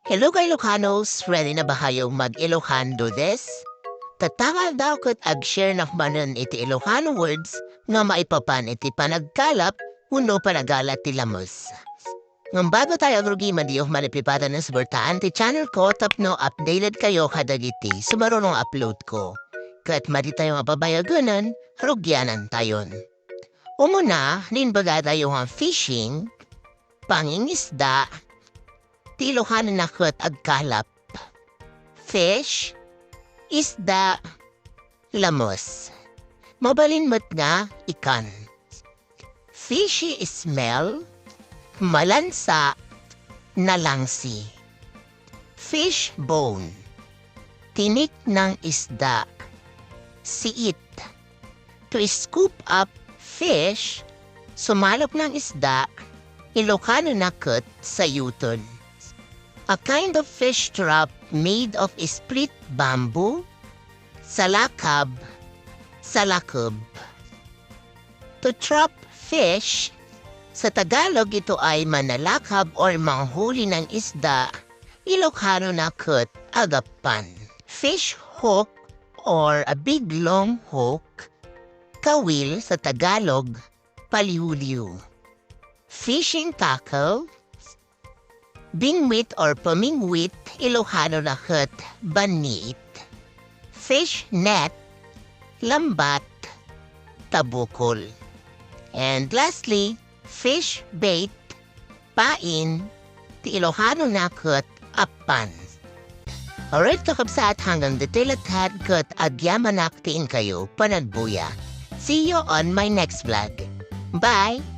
Hello kay Ilocanos, ready na ba kayong mag-Ilocano this? Tatangal daw kat ag-share na manan iti Ilocano words nga maipapan iti panagkalap uno panagalat ti lamos. Ngam bago tayo rugi madiyo malipipatan ng suportahan ti channel ko tapno updated kayo kadagiti sumarunong upload ko. Kat madi tayo mababayagunan, rugyanan tayon. Umuna, ninbaga tayo ang fishing, pangingisda, ti Ilocano na kat agkalap. Fish, isda, lamos. Mabalin mo't nga ikan. Fishy smell, malansa, nalangsi. Fish bone, tinik ng isda, siit. To scoop up fish, sumalop ng isda, Ilocano na kat sayuton. A kind of fish trap made of split bamboo, salakab, salakob. To trap fish, sa Tagalog ito ay manalakab or manghuli ng isda, Ilocano na kat agapan. Fish hook or a big long hook, kawil sa Tagalog, palihuliw. Fishing tackle, bingwit or pamingwit, Ilocano na kat banit. Fish net, lambat, tabukol. And lastly, fish bait, pain, ti Ilocano na kat apan. Alright, kakabsat hanggang detail at kat agyaman aktiin kayo panagbuya. See you on my next vlog. Bye!